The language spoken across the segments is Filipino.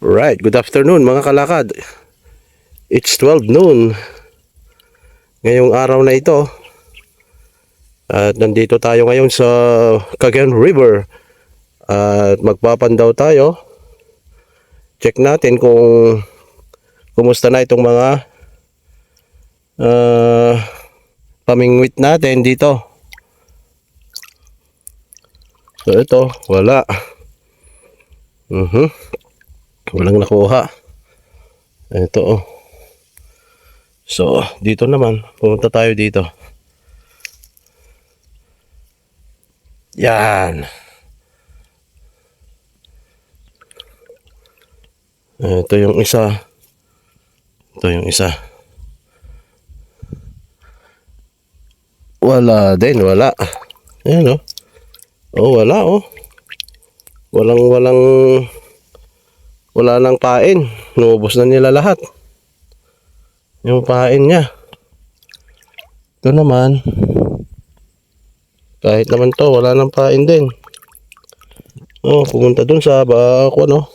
Right, good afternoon mga kalakad. It's 12 noon ngayong araw na ito. At nandito tayo ngayon sa Cagayan River. At magpapandaw tayo. Check natin kung kumusta na itong mga pamingwit natin dito. So ito, wala. Walang nakuha. Ito oh. So, dito naman, pumunta tayo dito. Yan. Ito yung isa. Ito yung isa. Wala din, wala. Ayan oh. Oh, wala oh. Wala nang pain. Nuubos na nila lahat. Yung pain niya. Ito naman. Kahit naman to, wala nang pain din. Oh, pumunta dun sa bako, no?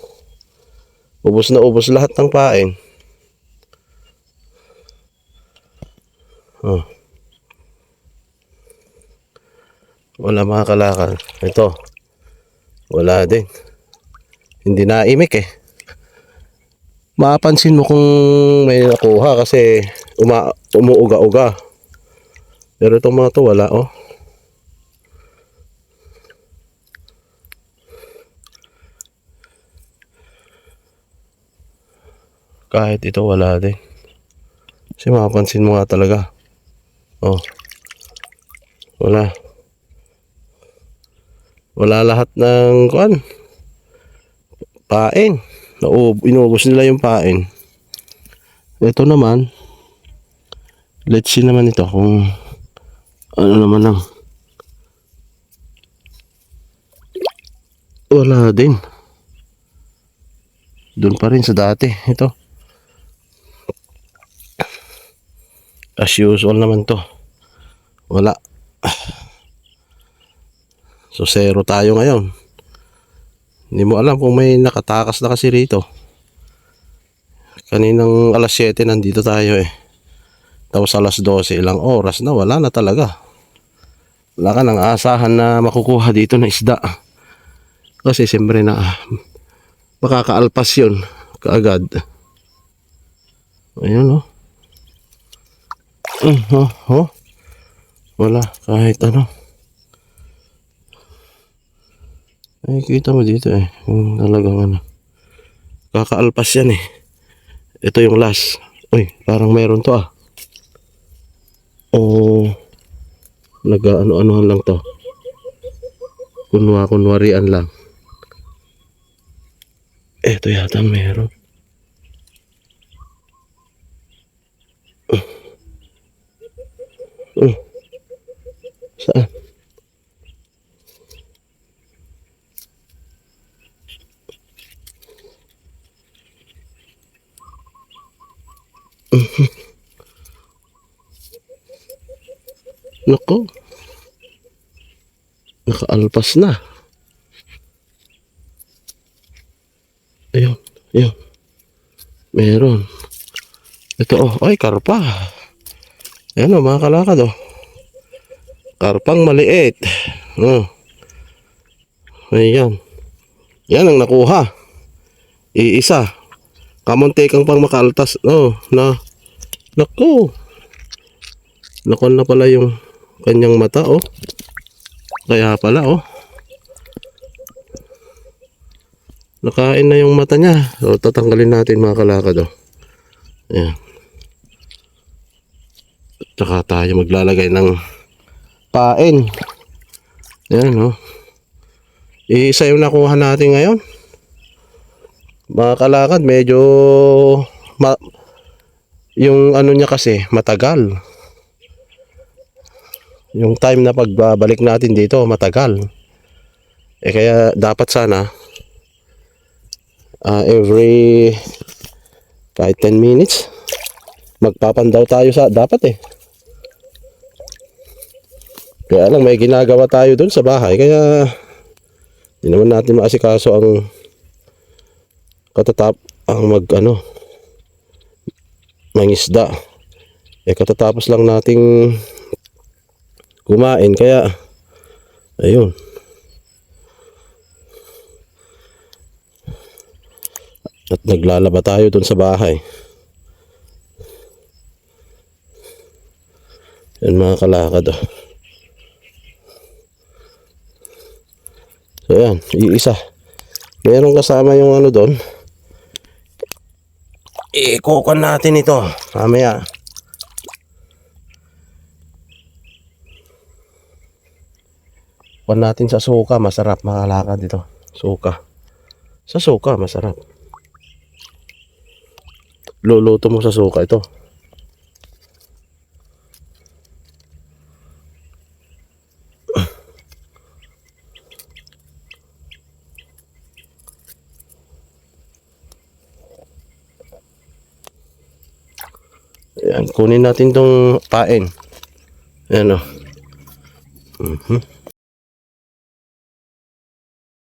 Ubos na ubos lahat ng pain. Oh. Wala mga kalakal. Ito. Wala din. Hindi naimik eh. Mapapansin mo kung may nakuha kasi umuuga-uga. Pero itong mga to wala oh. Kahit ito wala din. Kasi mapapansin mo nga talaga. Oh. Wala. Wala lahat ng kuan. Pain. Inubos nila yung pain. Ito naman. Let's see naman ito kung ano naman ang wala din. Doon pa rin sa dati. Ito. As usual naman to. Wala. So zero tayo ngayon. Hindi mo alam kung may nakatakas na kasi rito. Kaninang alas 7 nandito tayo eh. Tapos alas 12 ilang oras na wala na talaga. Wala ka nang asahan na makukuha dito na isda. Kasi siyempre na makakaalpas yun kaagad. Ayun oh. Wala kahit ano. Ay, kita mo dito eh. Yung talagang ano. Kakaalpas yan eh. Ito yung last. Uy, parang meron to ah. Oh. Nag-ano-anuhan lang to. Kunwarian lang. Ito yata meron. Saan? Nako. Nakaalpas na. Ayun, ayun. Meron. Ito oh, ay karpa. Ayan oh, mga kalakad oh. Karpang maliit. Oh. Ayan. Yan ang nakuha. Iisa. Kamunti kang pang makaltas. Oh, na. Naku. Nakon na pala yung kanyang mata oh. Kaya pala oh. Nakain na yung mata niya. So tatanggalin natin mga kalakad oh. Ayan. Tsaka tayo maglalagay ng pain. Ayan oh. Isa yung nakuha natin ngayon. Mga kalakad medyo yung ano niya kasi matagal. Yung time na pagbabalik natin dito matagal. Eh kaya dapat sana every kahit 10 minutes magpapandaw tayo sa dapat eh. Kaya lang may ginagawa tayo dun sa bahay kaya hindi naman natin maasikaso ang katatap ang mangisda. Katatapos lang nating kumain kaya ayun. At naglalaba tayo dun sa bahay. Yan mga kalakad. So yan, iisa. Meron kasama yung doon. Ikukon natin ito mamaya. Kuhan natin sa suka, masarap mga kalakad ito. Suka. Sa suka, masarap. Luluto mo sa suka ito. Ayan, kunin natin tong pain. Ayan o.